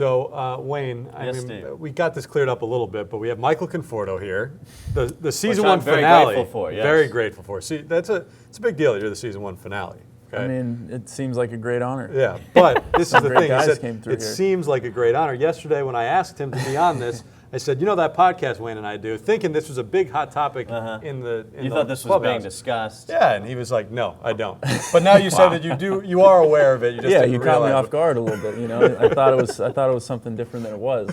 So, Wayne, we got this cleared up a little bit, but we have Michael Conforto here, the season one finale. Very grateful for, yes. Very grateful for. See, it's a big deal. You're the season one finale. Okay? I mean, it seems like a great honor. Yeah, but this is the thing. Guys He said, came through it here. seems like a great honor. Yesterday, when I asked him to be on this, I said, that podcast Wayne and I do, thinking this was a big hot topic in the You thought this was being discussed. Yeah, and he was like, no, I don't. But now you say that you are aware of it. You just didn't you caught me realize off guard a little bit. I thought it was something different than it was.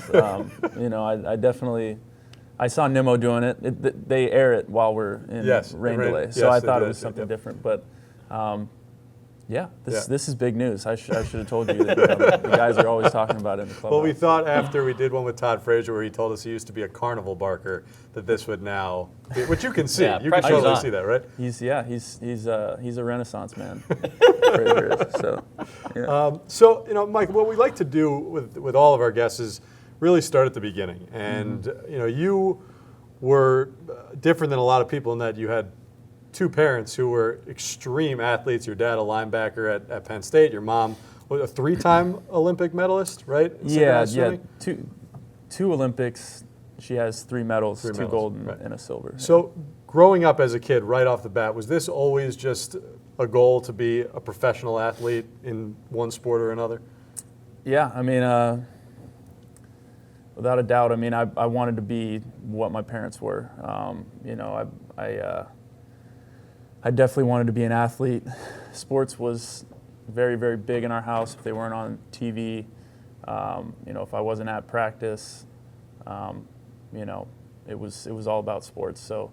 I saw Nimmo doing it. They air it while we're in rain delay, so I thought it was something different. But this is big news. I should have told you that the guys are always talking about it in the clubhouse. Well, we thought after we did one with Todd Frazier where he told us he used to be a carnival barker that this would now, which you can see. Yeah, you can totally see that, right? He's a Renaissance man. Frazier is, so, yeah. Mike, what we like to do with all of our guests is really start at the beginning. And you were different than a lot of people in that you had two parents who were extreme athletes. Your dad, a linebacker at Penn State. Your mom, a three-time Olympic medalist, right? Yeah. Two Olympics. She has three medals, two gold and a silver. So growing up as a kid, right off the bat, was this always just a goal to be a professional athlete in one sport or another? Yeah, I mean, without a doubt. I mean, I wanted to be what my parents were. I definitely wanted to be an athlete. Sports was very, very big in our house. If they weren't on TV, if I wasn't at practice, it was all about sports. So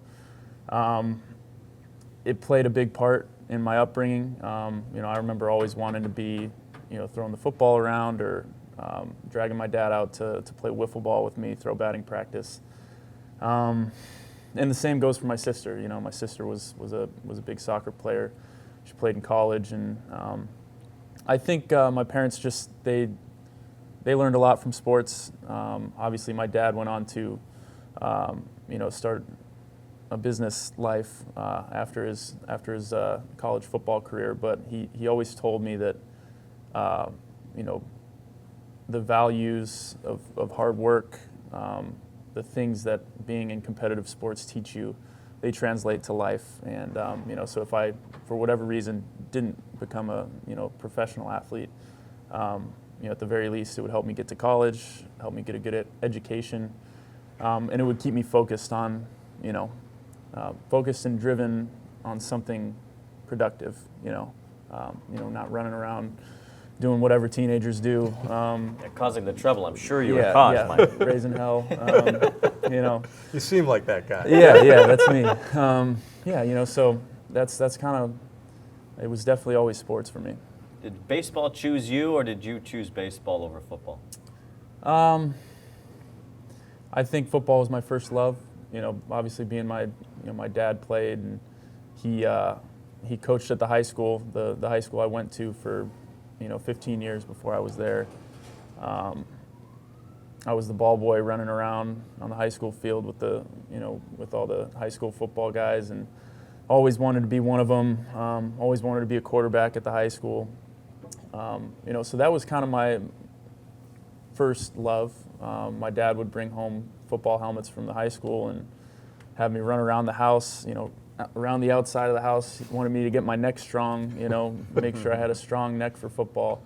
it played a big part in my upbringing. I remember always wanting to be, throwing the football around or dragging my dad out to play wiffle ball with me, throw batting practice. And the same goes for my sister. My sister was a big soccer player. She played in college, and I think my parents they learned a lot from sports. Obviously, my dad went on to start a business life after his college football career. But he always told me that the values of hard work. The things that being in competitive sports teach you, they translate to life. And so if I, for whatever reason, didn't become a professional athlete, at the very least, it would help me get to college, help me get a good education, and it would keep me focused on, focused and driven on something productive. Not running around doing whatever teenagers do. Causing the trouble, I'm sure you were caused, Mike. Raising hell, You seem like that guy. Yeah, that's me. So that's kind of, it was definitely always sports for me. Did baseball choose you, or did you choose baseball over football? I think football was my first love. Obviously being my dad played, and he coached at the high school, the high school I went to for 15 years before I was there. I was the ball boy running around on the high school field with all the high school football guys, and always wanted to be one of them. Always wanted to be a quarterback at the high school. So that was kind of my first love. My dad would bring home football helmets from the high school and have me run around the house, around the outside of the house. He wanted me to get my neck strong, make sure I had a strong neck for football.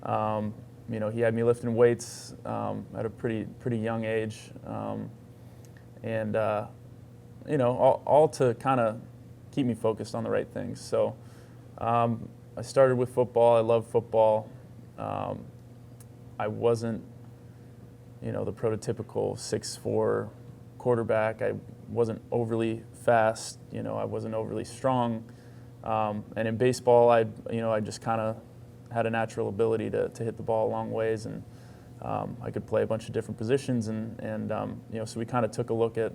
He had me lifting weights at a pretty young age, all to kind of keep me focused on the right things. So I started with football. I love football. I wasn't, the prototypical 6'4" quarterback. I wasn't overly fast. I wasn't overly strong. And in baseball, I just kind of had a natural ability to hit the ball a long ways, and I could play a bunch of different positions. And so we kind of took a look at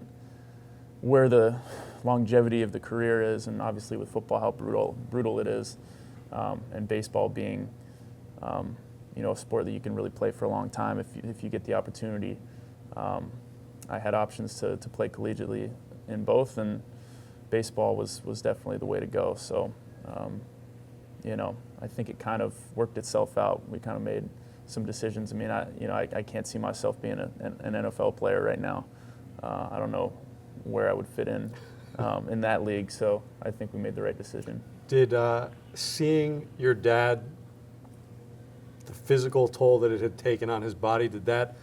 where the longevity of the career is, and obviously with football, how brutal it is, and baseball being, a sport that you can really play for a long time if you get the opportunity. I had options to play collegiately in both, and baseball was definitely the way to go. So, I think it kind of worked itself out. We kind of some decisions. I mean, I can't see myself being an NFL player right now. I don't know where I would fit in that league, so I think we made the right decision. Did seeing your dad, the physical toll that it had taken on his body, did that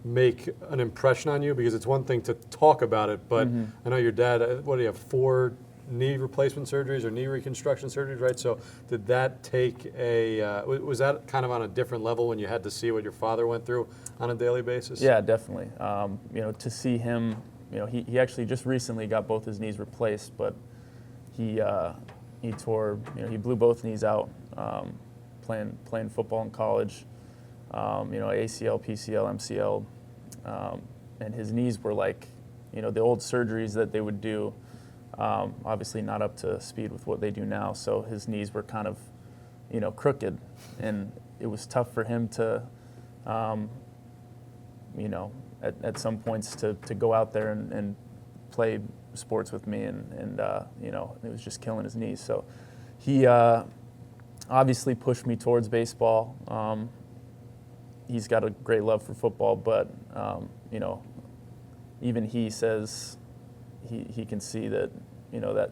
make an impression on you? Because it's one thing to talk about it, but I know your dad, what do you have, 4 knee replacement surgeries or knee reconstruction surgeries, right? So did that take was that kind of on a different level when you had to see what your father went through on a daily basis? Yeah, definitely. To see him, he actually just recently got both his knees replaced, but he tore, he blew both knees out playing football in college. ACL, PCL, MCL, and his knees were like, the old surgeries that they would do. Obviously not up to speed with what they do now, so his knees were kind of, crooked, and it was tough for him to, at some points to go out there and play sports with me, and it was just killing his knees. So he obviously pushed me towards baseball. He's got a great love for football, but even he says he can see that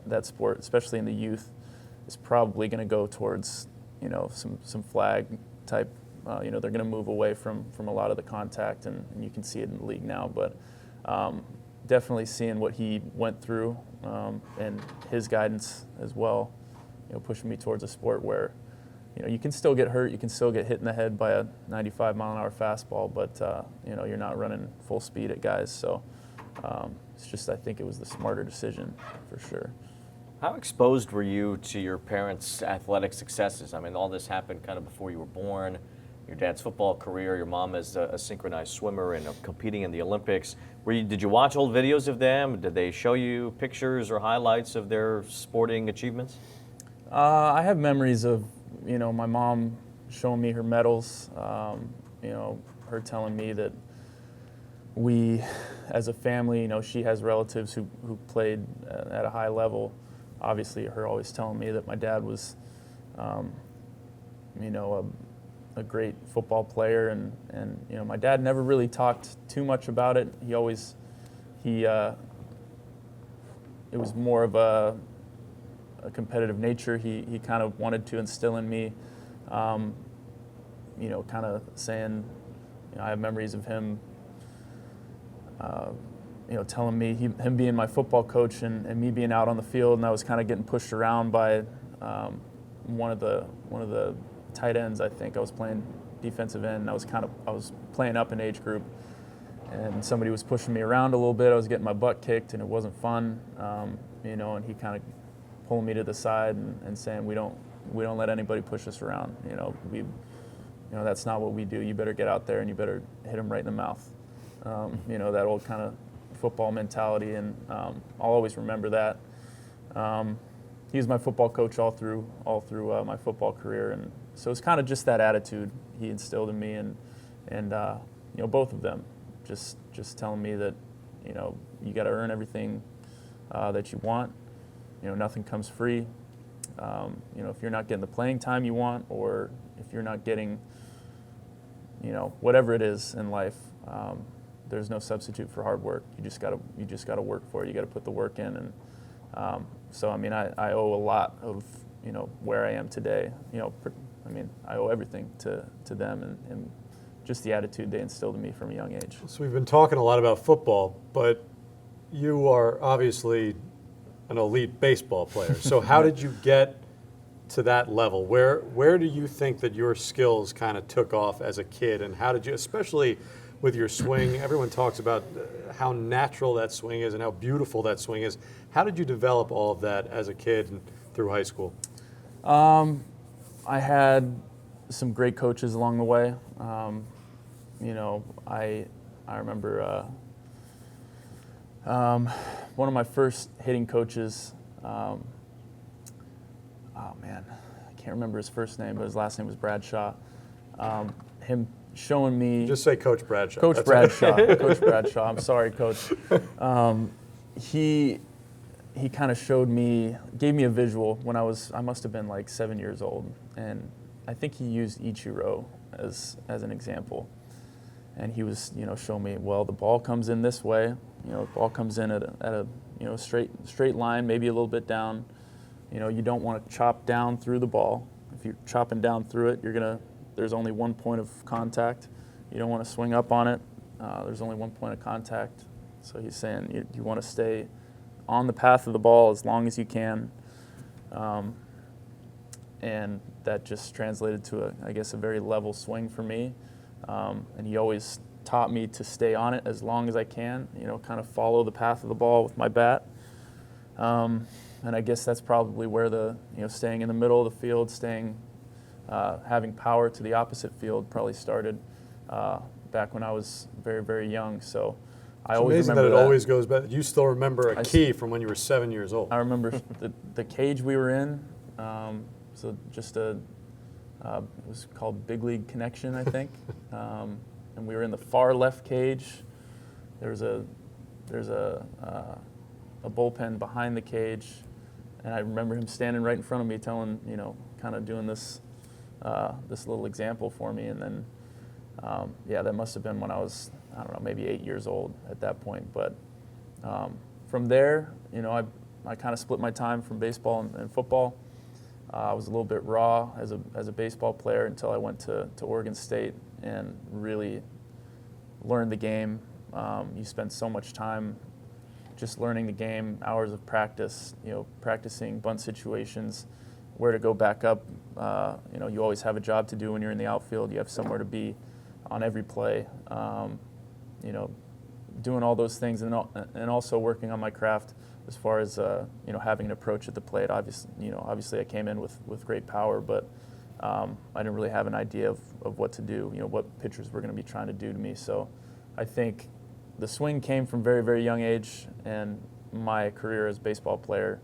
that sport, especially in the youth, is probably going to go towards some flag type. They're going to move away from a lot of the contact, and you can see it in the league now. But definitely seeing what he went through and his guidance as well, pushing me towards a sport where you can still get hurt, you can still get hit in the head by a 95-mile-an-hour fastball, but you're not running full speed at guys. So it's just, I think it was the smarter decision for sure. How exposed were you to your parents' athletic successes? I mean, all this happened kind of before you were born. Your dad's football career, your mom as a synchronized swimmer and competing in the Olympics. Did you watch old videos of them? Did they show you pictures or highlights of their sporting achievements? I have memories of my mom showing me her medals. Her telling me that we, as a family, she has relatives who played at a high level. Obviously, her always telling me that my dad was, a great football player, and my dad never really talked too much about it. It was more of a competitive nature. He kind of wanted to instill in me, kind of saying, I have memories of him, telling me him being my football coach and me being out on the field, and I was kind of getting pushed around by one of the tight ends. I think I was playing defensive end. And I was playing up in age group, and somebody was pushing me around a little bit. I was getting my butt kicked, and it wasn't fun. And he kind of pulling me to the side and saying, we don't let anybody push us around. That's not what we do. You better get out there and you better hit him right in the mouth. That old kind of football mentality, and I'll always remember that. He was my football coach all through my football career, and so it's kind of just that attitude he instilled in me, and both of them just telling me that you got to earn everything that you want. Nothing comes free. If you're not getting the playing time you want, or if you're not getting whatever it is in life, there's no substitute for hard work. You just gotta work for it. You gotta put the work in, and so I mean, I owe a lot of where I am today. I owe everything to them and just the attitude they instilled in me from a young age. So we've been talking a lot about football, but you are obviously an elite baseball player. So how did you get to that level? Where do you think that your skills kind of took off as a kid, and how did you, especially with your swing, everyone talks about how natural that swing is and how beautiful that swing is. How did you develop all of that as a kid and through high school? I had some great coaches along the way. I remember one of my first hitting coaches, oh man, I can't remember his first name, but his last name was Bradshaw. Him showing me... Just say Coach Bradshaw. Coach Bradshaw. Coach Bradshaw. I'm sorry, Coach. He kind of showed me, gave me a visual when I must have been like 7 years old, and I think he used Ichiro as an example. And he was, showing me, well, the ball comes in this way. The ball comes in at a straight line, maybe a little bit down. You don't want to chop down through the ball. If you're chopping down through it, there's only one point of contact. You don't want to swing up on it. There's only one point of contact. So he's saying you want to stay on the path of the ball as long as you can. And that just translated to, a very level swing for me. And he always taught me to stay on it as long as I can, kind of follow the path of the ball with my bat. And I guess that's probably where the, staying in the middle of the field, having power to the opposite field probably started back when I was very, very young. So I always amazing remember that it always goes back. You still remember a key from when you were 7 years old. I remember the cage we were in. So just it was called Big League Connection, I think. And we were in the far left cage. There's a bullpen behind the cage, and I remember him standing right in front of me, telling, kind of doing this little example for me. And then, that must have been when I was, I don't know, maybe 8 years old at that point. But from there, I kind of split my time from baseball and football. I was a little bit raw as a baseball player until I went to Oregon State and really learned the game. You spend so much time just learning the game, hours of practice, practicing bunt situations, where to go back up. You always have a job to do when you're in the outfield. You have somewhere to be on every play. Doing all those things and also working on my craft as far as having an approach at the plate. Obviously I came in with great power, but I didn't really have an idea of what to do, what pitchers were going to be trying to do to me. So I think the swing came from very, very young age, and my career as a baseball player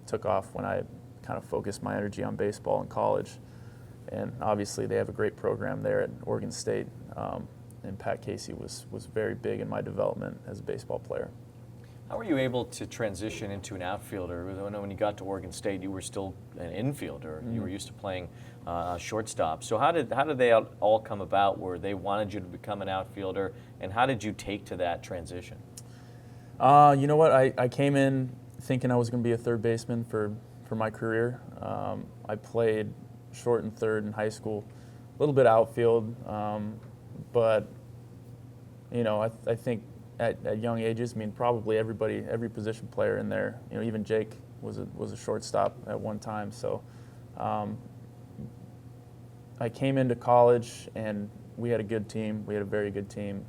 took off when I kind of focused my energy on baseball in college. And obviously they have a great program there at Oregon State, and Pat Casey was very big in my development as a baseball player. How were you able to transition into an outfielder? When you got to Oregon State, you were still an infielder. Mm-hmm. You were used to playing shortstop. So how did they all come about where they wanted you to become an outfielder, and how did you take to that transition? You know what? I came in thinking I was going to be a third baseman for my career. I played short and third in high school, a little bit outfield, but I think at young ages, probably every position player in there, even Jake was a shortstop at one time. So I came into college and we had a good team. We had a very good team.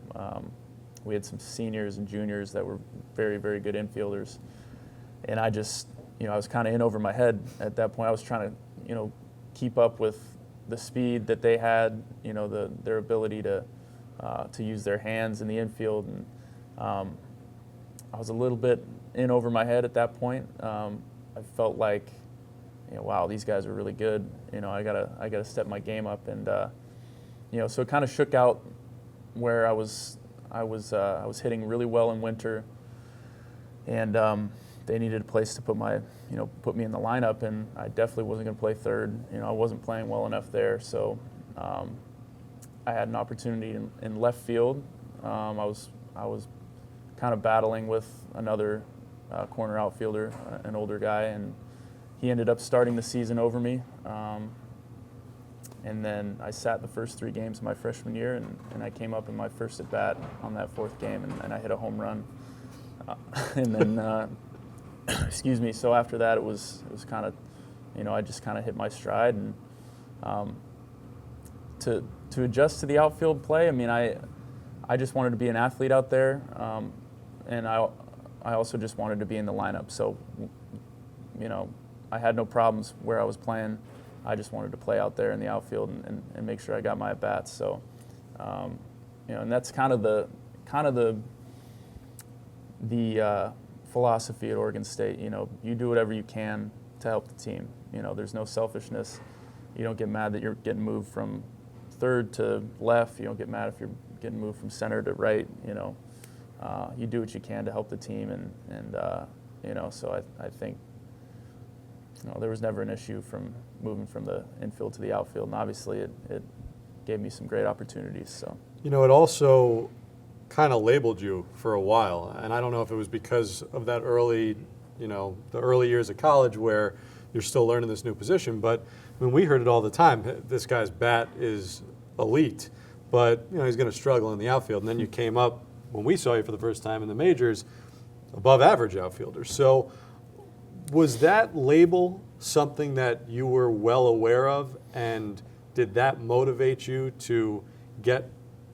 We had some seniors and juniors that were very, very good infielders. And I just, I was kind of in over my head at that point. I was trying to, keep up with the speed that they had, their ability to use their hands in the infield. And I was a little bit in over my head at that point. I felt like, wow, these guys are really good. I gotta step my game up, and so it kind of shook out where I was hitting really well in winter, and they needed a place to put me in the lineup, and I definitely wasn't going to play third. I wasn't playing well enough there, so I had an opportunity in left field. I was kind of battling with another corner outfielder, an older guy, and he ended up starting the season over me. And then I sat the first 3 games of my freshman year, and I came up in my first at bat on that 4th game, and I hit a home run. And then, excuse me. So after that, it was kind of, I just kind of hit my stride, and to adjust to the outfield play. I just wanted to be an athlete out there, and I also just wanted to be in the lineup. So, I had no problems where I was playing. I just wanted to play out there in the outfield and make sure I got my at bats. So, and that's kind of the philosophy at Oregon State. You do whatever you can to help the team. There's no selfishness. You don't get mad that you're getting moved from third to left. You don't get mad if you're getting moved from center to right. You do what you can to help the team, and so I think there was never an issue from moving from the infield to the outfield, and obviously it gave me some great opportunities. So. You know, it also kind of labeled you for a while, and I don't know if it was because of that early, the early years of college where you're still learning this new position, but I mean, we heard it all the time. This guy's bat is elite, but he's going to struggle in the outfield. And then you came up, when we saw you for the first time in the majors, above average outfielder. So was that label something that you were well aware of, and did that motivate you to get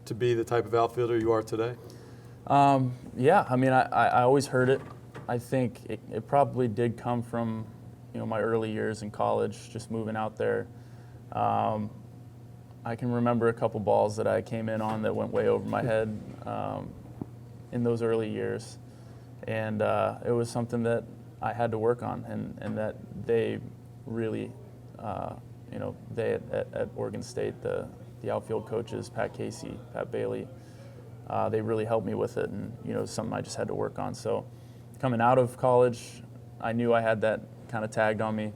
to be the type of outfielder you are today? Yeah, I mean, I always heard it. I think it probably did come from my early years in college, just moving out there. I can remember a couple balls that I came in on that went way over my head in those early years. And it was something that I had to work on, and that they really, they at Oregon State, the outfield coaches, Pat Casey, Pat Bailey, they really helped me with it, and it was something I just had to work on. So coming out of college, I knew I had that kind of tagged on me.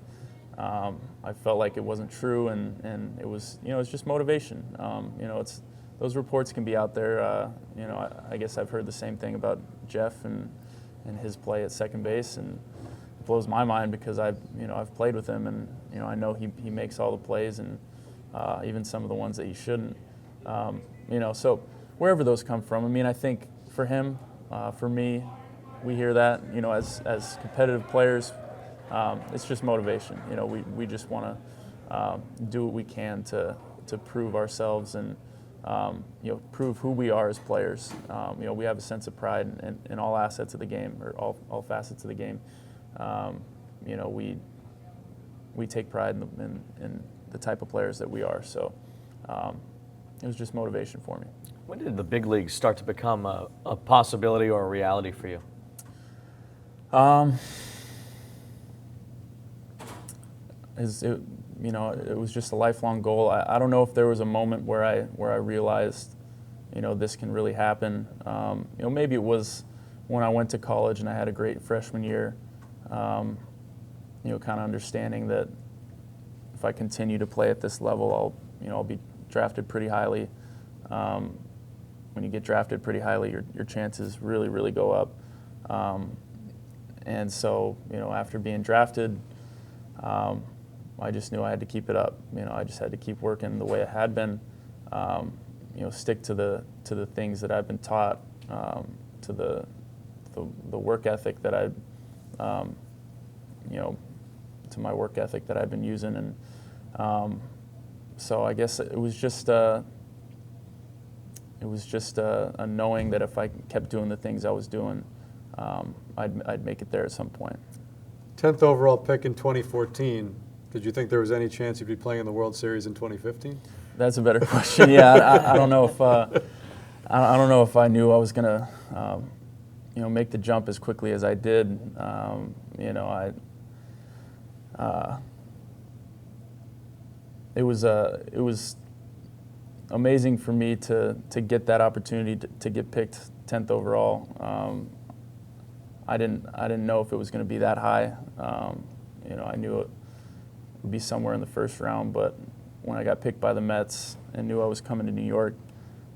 I felt like it wasn't true, and it was, it's just motivation. It's those reports can be out there. I guess I've heard the same thing about Jeff and his play at second base, and it blows my mind because I've played with him, and I know he makes all the plays, and even some of the ones that he shouldn't. So wherever those come from, I mean, I think for him, for me, we hear that, as competitive players, it's just motivation. We just want to do what we can to prove ourselves and prove who we are as players. We have a sense of pride in all assets of the game, or all facets of the game. We take pride in the type of players that we are. So it was just motivation for me. When did the big leagues start to become a possibility or a reality for you? It was just a lifelong goal. I don't know if there was a moment where I realized, this can really happen. Maybe it was when I went to college and I had a great freshman year. Kind of understanding that if I continue to play at this level, I'll be drafted pretty highly. When you get drafted pretty highly, your chances really, really go up. And so, after being drafted, I just knew I had to keep it up. I just had to keep working the way I had been. Stick to the things that I've been taught, to the work ethic that to my work ethic that I've been using, and so I guess it was just a knowing that if I kept doing the things I was doing, I'd make it there at some point. 10th overall pick in 2014. Did you think there was any chance you'd be playing in the World Series in 2015? That's a better question. Yeah, I don't know if I don't know if I knew I was gonna make the jump as quickly as I did. It was amazing for me to get that opportunity to get picked 10th overall. I didn't know if it was going to be that high. I knew it would be somewhere in the first round, but when I got picked by the Mets and knew I was coming to New York,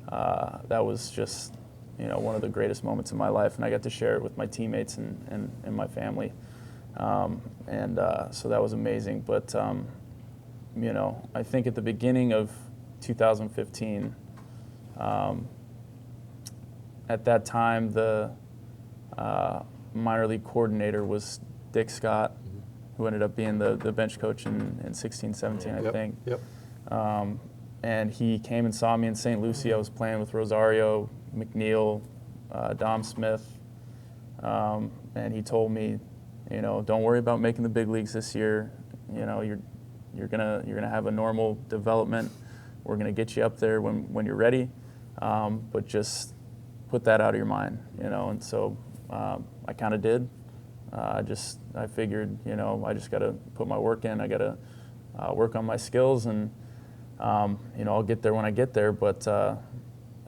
that was just one of the greatest moments of my life, and I got to share it with my teammates and my family, so that was amazing. But I think at the beginning of 2015, at that time the minor league coordinator was Dick Scott, who ended up being the bench coach in 16, 17, I think. Yep. And he came and saw me in St. Lucie. I was playing with Rosario, McNeil, Dom Smith, and he told me, don't worry about making the big leagues this year. You're gonna have a normal development. We're gonna get you up there when you're ready, but just put that out of your mind, And so I kind of did. I figured, I just got to put my work in. I got to work on my skills, and I'll get there when I get there. But I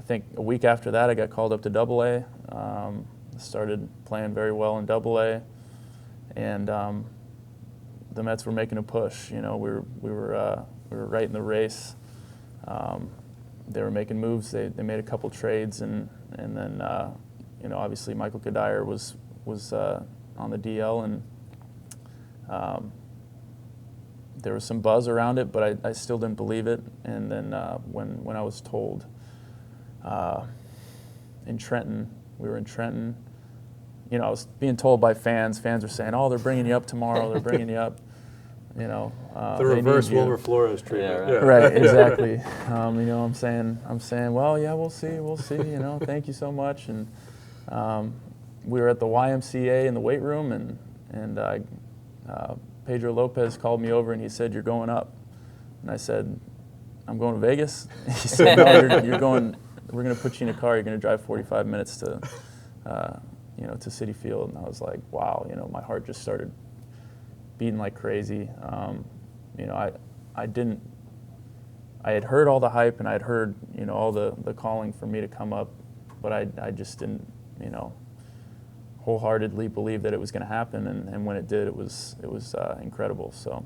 think a week after that, I got called up to Double-A. Started playing very well in Double-A, and the Mets were making a push. We were right in the race. they were making moves. They made a couple trades, and then obviously Michael Conforto was on the DL, and there was some buzz around it, but I still didn't believe it. And then when I was told in Trenton, we were in Trenton, I was being told by fans. Fans were saying, "Oh, they're bringing you up tomorrow. They're bringing you up." The they reverse need you. Wilmer Flores treatment. Yeah, Right, exactly. I'm saying, well, yeah, we'll see. Thank you so much. And we were at the YMCA in the weight room, and Pedro Lopez called me over and he said, "You're going up." And I said, "I'm going to Vegas." He said, "No, you're going. We're going to put you in a car. You're going to drive 45 minutes to Citi Field." And I was like, wow. My heart just started beating like crazy. I had heard all the hype, and I had heard all the calling for me to come up, but I just didn't wholeheartedly believe that it was going to happen. And when it did, it was incredible. So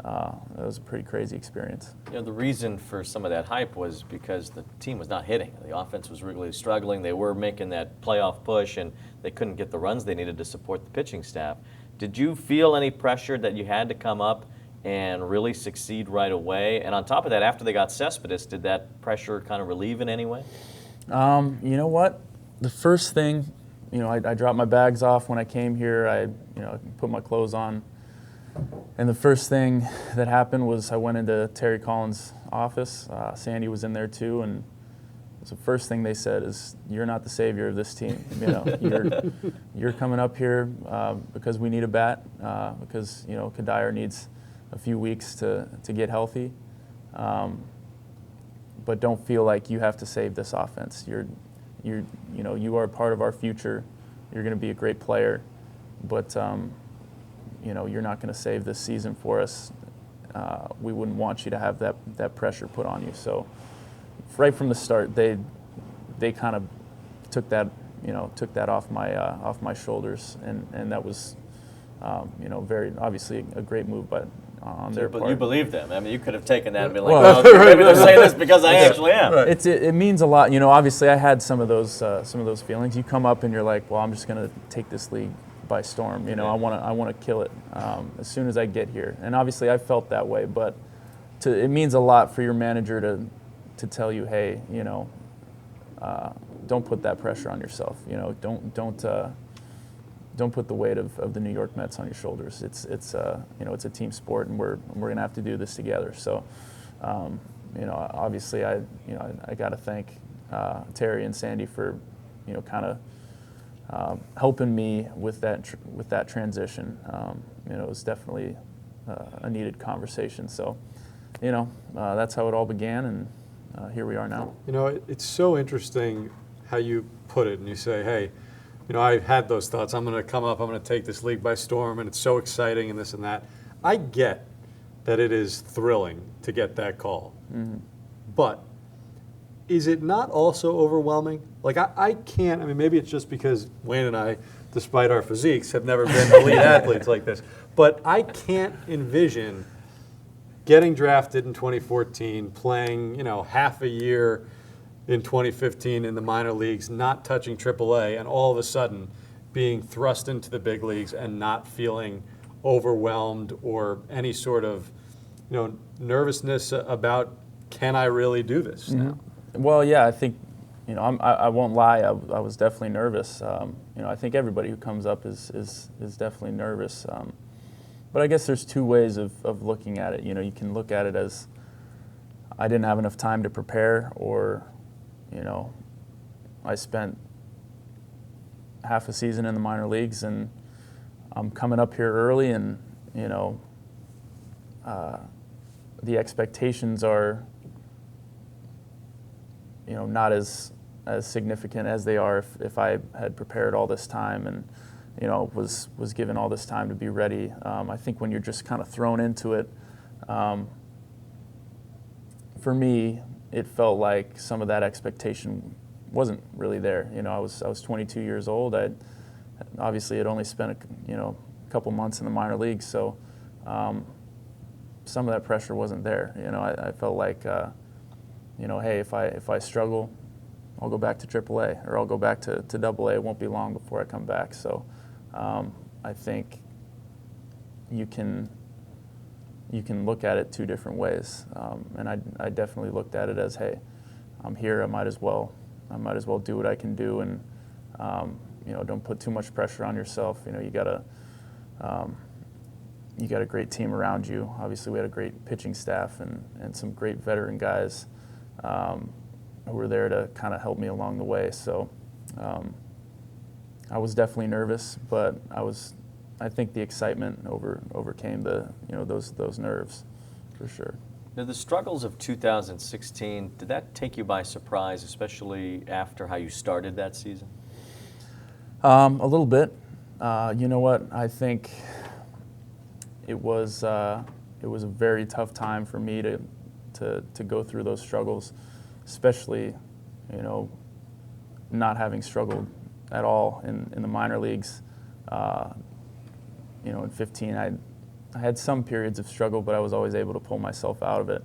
that was a pretty crazy experience. The reason for some of that hype was because the team was not hitting. The offense was really struggling. They were making that playoff push, and they couldn't get the runs they needed to support the pitching staff. Did you feel any pressure that you had to come up and really succeed right away? And on top of that, after they got Cespedes, did that pressure kind of relieve in any way? You know what? The first thing, I dropped my bags off when I came here. I put my clothes on. And the first thing that happened was I went into Terry Collins' office. Sandy was in there too, and the first thing they said is, "You're not the savior of this team. You're coming up here because we need a bat, because Conforto needs a few weeks to get healthy. But don't feel like you have to save this offense. You are part of our future. You're going to be a great player, but you're not going to save this season for us. We wouldn't want you to have that pressure put on you." So right from the start, they kind of took that off my shoulders, and that was very obviously a great move, but on their part. You believe them. I mean, you could have taken that and been like, well, maybe they're saying this because I actually am. Right. It means a lot. Obviously I had some of those feelings. You come up and you're like, well, I'm just going to take this league by storm. I want to kill it as soon as I get here. And obviously I felt that way, but it means a lot for your manager to tell you, hey, don't put that pressure on yourself. Don't put the weight of the New York Mets on your shoulders. It's a team sport, and we're going to have to do this together. So, obviously I got to thank Terry and Sandy for kind of helping me with that transition. It was definitely a needed conversation. So, that's how it all began, and here we are now. It's so interesting how you put it, and you say, hey, I had those thoughts. I'm going to come up, I'm going to take this league by storm, and it's so exciting and this and that. I get that it is thrilling to get that call. Mm-hmm. But is it not also overwhelming? Like, I can't, maybe it's just because Wayne and I, despite our physiques, have never been elite athletes like this. But I can't envision getting drafted in 2014, playing, half a year in 2015 in the minor leagues, not touching AAA, and all of a sudden being thrust into the big leagues and not feeling overwhelmed or any sort of nervousness about, can I really do this now? Well, yeah, I think, I won't lie, I was definitely nervous. I think everybody who comes up is definitely nervous. But I guess there's two ways of looking at it. You can look at it as, I didn't have enough time to prepare, or I spent half a season in the minor leagues, and I'm coming up here early, and the expectations are not as significant as they are if I had prepared all this time and was given all this time to be ready. I think when you're just kind of thrown into it, for me, it felt like some of that expectation wasn't really there. I was 22 years old. I obviously had only spent a couple months in the minor leagues, so some of that pressure wasn't there. I felt like hey, if I struggle, I'll go back to AAA or I'll go back to AA. It won't be long before I come back. So I think you can look at it two different ways, and I definitely looked at it as, hey, I'm here. I might as well do what I can do, and don't put too much pressure on yourself. You got a great team around you. Obviously, we had a great pitching staff and some great veteran guys who were there to kind of help me along the way. So I was definitely nervous, but I think the excitement overcame those nerves for sure. Now, the struggles of 2016, did that take you by surprise, especially after how you started that season? A little bit. You know what? I think it was a very tough time for me to go through those struggles, especially, not having struggled at all in the minor leagues. In 15, I had some periods of struggle, but I was always able to pull myself out of it.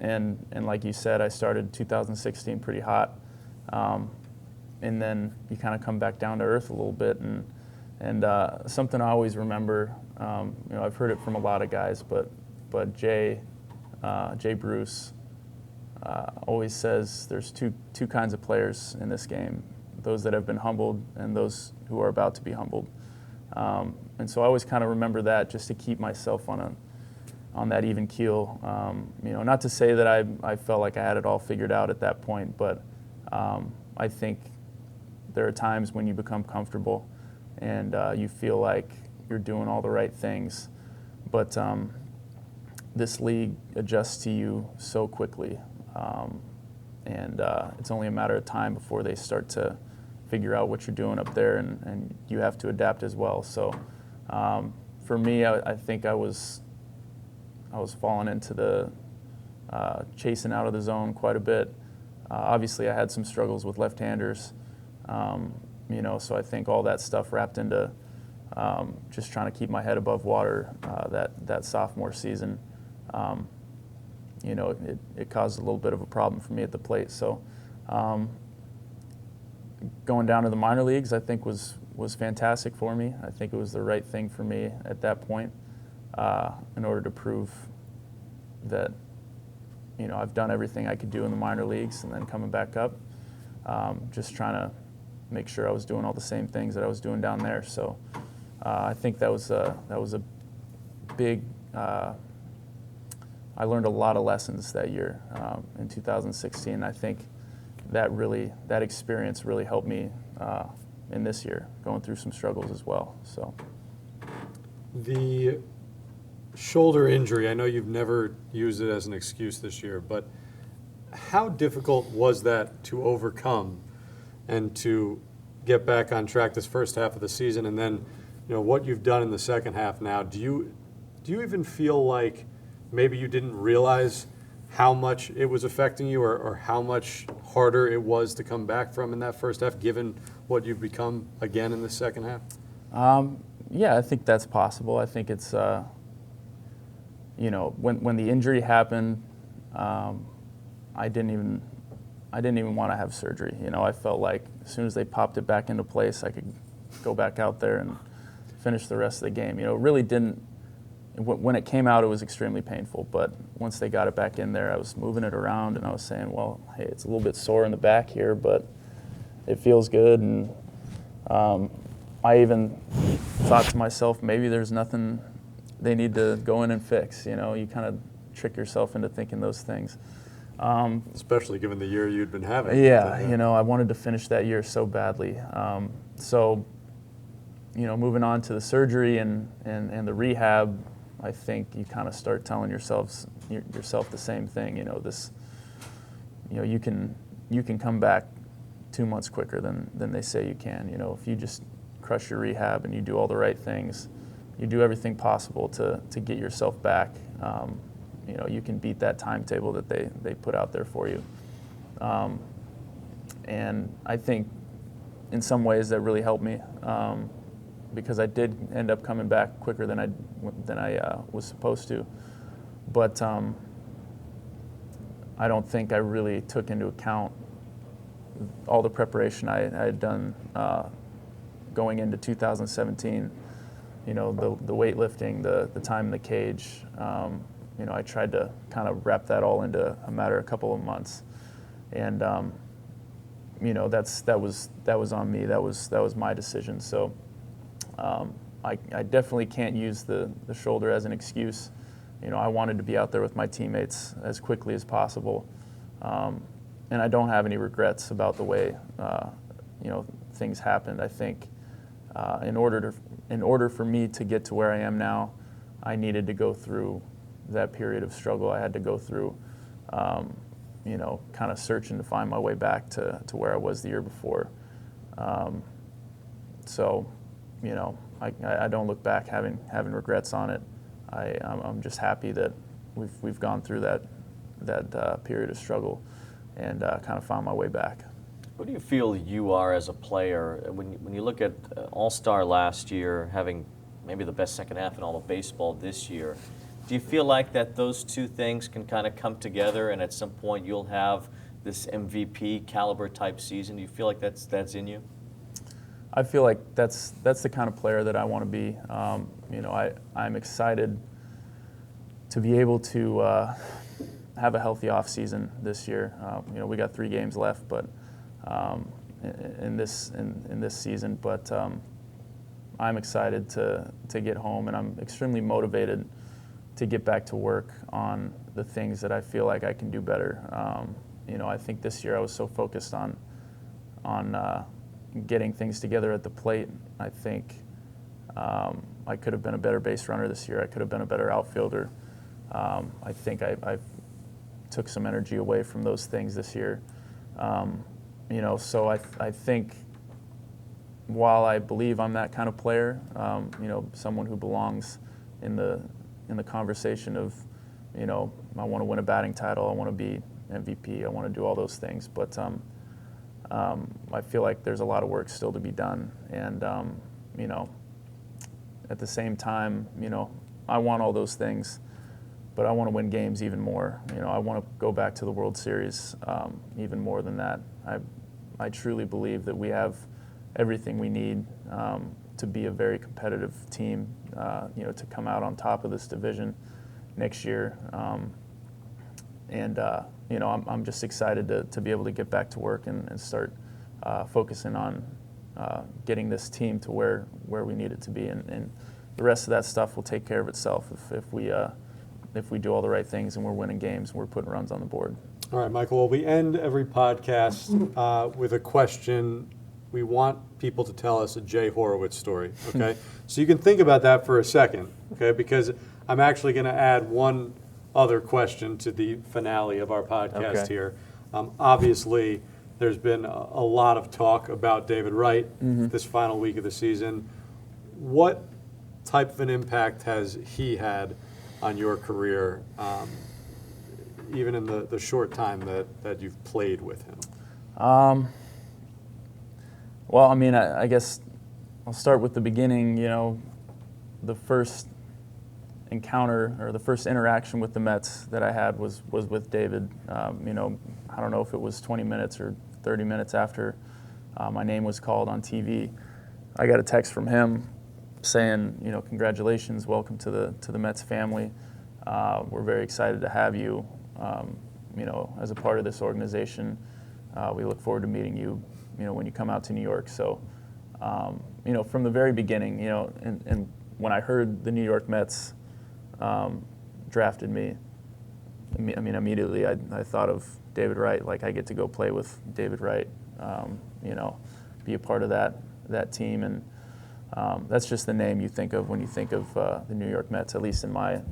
And like you said, I started 2016 pretty hot, and then you kind of come back down to earth a little bit. And something I always remember, I've heard it from a lot of guys, but Jay Bruce always says there's two kinds of players in this game: those that have been humbled and those who are about to be humbled. And so I always kind of remember that, just to keep myself on that even keel. Not to say that I felt like I had it all figured out at that point, but I think there are times when you become comfortable and you feel like you're doing all the right things, but this league adjusts to you so quickly, and it's only a matter of time before they start to figure out what you're doing up there, and you have to adapt as well. So for me, I think I was falling into the chasing out of the zone quite a bit. Obviously, I had some struggles with left-handers, so I think all that stuff wrapped into just trying to keep my head above water that sophomore season. It caused a little bit of a problem for me at the plate. So going down to the minor leagues, I think was fantastic for me. I think it was the right thing for me at that point, in order to prove that I've done everything I could do in the minor leagues, and then coming back up, just trying to make sure I was doing all the same things that I was doing down there. So I think that was a big. I learned a lot of lessons that year in 2016. I think that experience really helped me in this year, going through some struggles as well. So the shoulder injury, I know you've never used it as an excuse this year, but how difficult was that to overcome and to get back on track this first half of the season, and then what you've done in the second half now? Do you even feel like maybe you didn't realize how much it was affecting you, or how much harder it was to come back from in that first half, given what you've become again in the second half? Yeah, I think that's possible. I think it's, when the injury happened, I didn't even want to have surgery. I felt like as soon as they popped it back into place, I could go back out there and finish the rest of the game. It really didn't. When it came out, it was extremely painful, but once they got it back in there, I was moving it around, and I was saying, well, hey, it's a little bit sore in the back here, but it feels good. And I even thought to myself, maybe there's nothing they need to go in and fix. You kind of trick yourself into thinking those things. Especially given the year you'd been having. Yeah, I wanted to finish that year so badly. So moving on to the surgery and the rehab, I think you kind of start telling yourself the same thing. You can come back 2 months quicker than they say you can. If you just crush your rehab and you do all the right things, you do everything possible to get yourself back. You can beat that timetable that they put out there for you. And I think in some ways that really helped me. Because I did end up coming back quicker than I was supposed to, but I don't think I really took into account all the preparation I had done going into 2017. You know, the weightlifting, the time in the cage. You know, I tried to kind of wrap that all into a matter of a couple of months, and you know, that was on me. That was my decision. So I definitely can't use the shoulder as an excuse. You know, I wanted to be out there with my teammates as quickly as possible, and I don't have any regrets about the way you know, things happened. I think in order for me to get to where I am now, I needed to go through that period of struggle I had to go through. You know, kind of searching to find my way back to where I was the year before. So, you know, I don't look back having regrets on it. I'm just happy that we've gone through that period of struggle and kind of found my way back. Who do you feel you are as a player when you look at All-Star last year, having maybe the best second half in all of baseball this year? Do you feel like that those two things can kind of come together, and at some point you'll have this MVP caliber type season? Do you feel like that's in you? I feel like that's the kind of player that I want to be. You know, I'm excited to be able to have a healthy off season this year. You know, we got 3 games left, but in this season. But I'm excited to get home, and I'm extremely motivated to get back to work on the things that I feel like I can do better. You know, I think this year I was so focused on getting things together at the plate. I think I could have been a better base runner this year. I could have been a better outfielder. I think I took some energy away from those things this year. You know, so I think while I believe I'm that kind of player, you know, someone who belongs in the conversation of, you know, I want to win a batting title, I want to be MVP, I want to do all those things. But I feel like there's a lot of work still to be done. And, you know, at the same time, you know, I want all those things, but I want to win games even more. You know, I want to go back to the World Series even more than that. I truly believe that we have everything we need to be a very competitive team, you know, to come out on top of this division next year. You know, I'm just excited to be able to get back to work and start focusing on getting this team to where we need it to be. And the rest of that stuff will take care of itself if we do all the right things and we're winning games and we're putting runs on the board. All right, Michael. Well, we end every podcast with a question. We want people to tell us a Jay Horowitz story, okay? So you can think about that for a second, okay? Because I'm actually going to add one other question to the finale of our podcast Okay. here. Obviously, there's been a lot of talk about David Wright this final week of the season. What type of an impact has he had on your career, even in the short time that you've played with him? Well, I mean, I guess I'll start with the beginning. You know, the first encounter or the first interaction with the Mets that I had was with David. You know, I don't know if it was 20 minutes or 30 minutes after my name was called on TV. I got a text from him saying, you know, congratulations, welcome to the Mets family. We're very excited to have you, you know, as a part of this organization. We look forward to meeting you, you know, when you come out to New York. So, you know, from the very beginning, you know, and when I heard the New York Mets drafted me, I mean, immediately I thought of David Wright. Like, I get to go play with David Wright, you know, be a part of that team. And that's just the name you think of when you think of the New York Mets, at least in my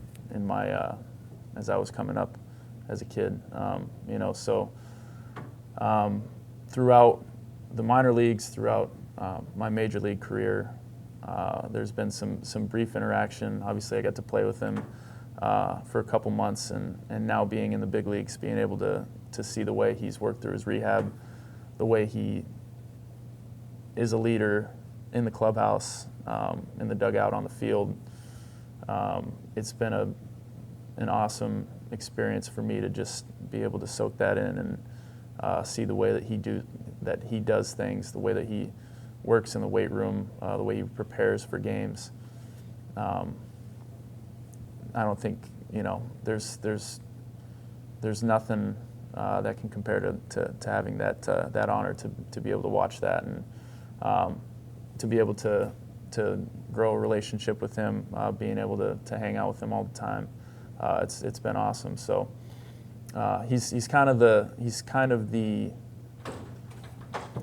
as I was coming up as a kid. You know, so throughout the minor leagues, throughout my major league career, there's been some brief interaction. Obviously, I got to play with him for a couple months, and now being in the big leagues, being able to see the way he's worked through his rehab, the way he is a leader in the clubhouse, in the dugout, on the field. It's been an awesome experience for me to just be able to soak that in and see the way that he does things, the way that he works in the weight room, the way he prepares for games. I don't think there's nothing that can compare to having that honor to be able to watch that and to be able to grow a relationship with him, being able to hang out with him all the time. It's been awesome. So he's kind of the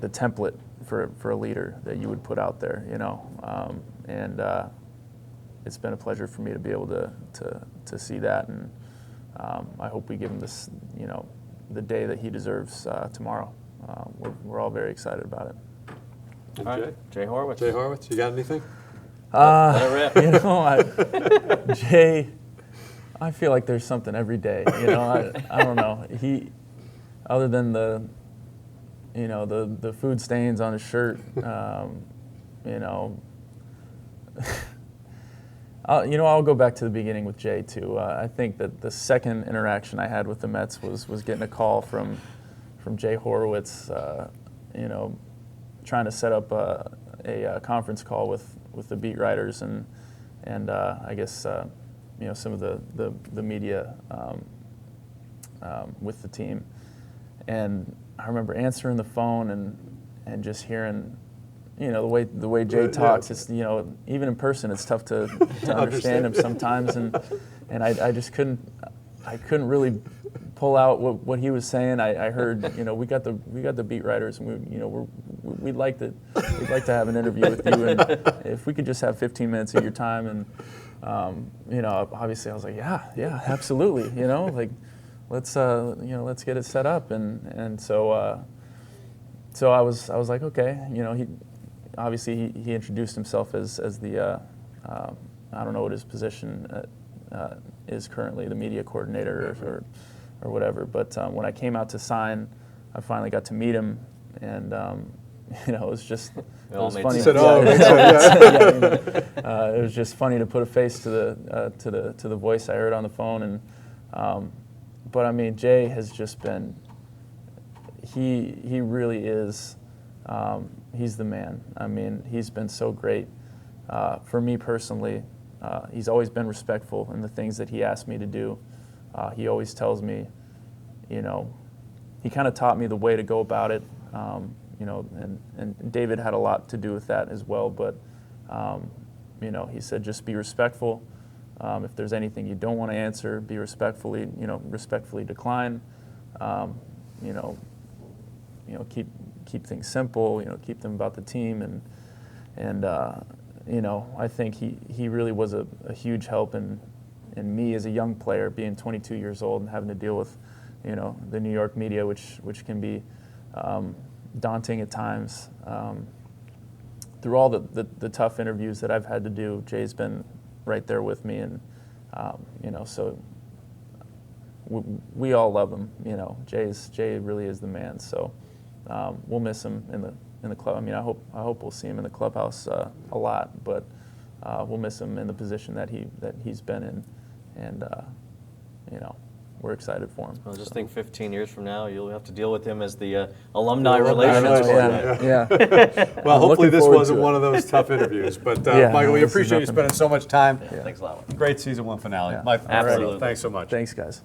template for a leader that you would put out there, and it's been a pleasure for me to be able to see that, and I hope we give him this, the day that he deserves tomorrow. We're all very excited about it. And All Jay? right, Jay Horowitz. Jay Horowitz, you got anything? Let it rip. Jay, I feel like there's something every day. I don't know. He, other than the food stains on his shirt, I'll go back to the beginning with Jay too. I think that the second interaction I had with the Mets was getting a call from Jay Horowitz, trying to set up a conference call with the beat writers and I guess some of the media with the team. And I remember answering the phone and just hearing, the way Jay talks. It's even in person, it's tough to understand him sometimes, and I just couldn't really pull out what he was saying. I heard, we got the beat writers, and we'd like to have an interview with you, and if we could just have 15 minutes of your time, and obviously I was like, yeah, absolutely, let's get it set up, and so I was like, okay, he obviously he introduced himself as the I don't know what his position is currently, the media coordinator or whatever, but when I came out to sign, I finally got to meet him, and it was just it was funny. It was just funny to put a face to the voice I heard on the phone, and but I mean, Jay has just been, he really is, he's the man. I mean, he's been so great for me personally. He's always been respectful in the things that he asked me to do. He always tells me, he kind of taught me the way to go about it, and David had a lot to do with that as well, but, he said, just be respectful. If there's anything you don't want to answer, be respectfully decline. Keep things simple. Keep them about the team, and I think he really was a huge help in me as a young player, being 22 years old and having to deal with, the New York media, which can be daunting at times. Through all the tough interviews that I've had to do, Jay's been right there with me, and so we all love him. Jay really is the man. So we'll miss him in the club. I mean, I hope we'll see him in the clubhouse a lot, but we'll miss him in the position that he's been in, and we're excited for him. Well, just think 15 years from now, you'll have to deal with him as the alumni relations coordinator. Yeah. Well, hopefully this forward wasn't to it. one of those tough interviews. But Yeah, Michael, we this is appreciate you nothing. spending so much time. Thanks a lot. Great season one finale. Yeah. My pleasure. Absolutely. Thanks so much. Thanks, guys.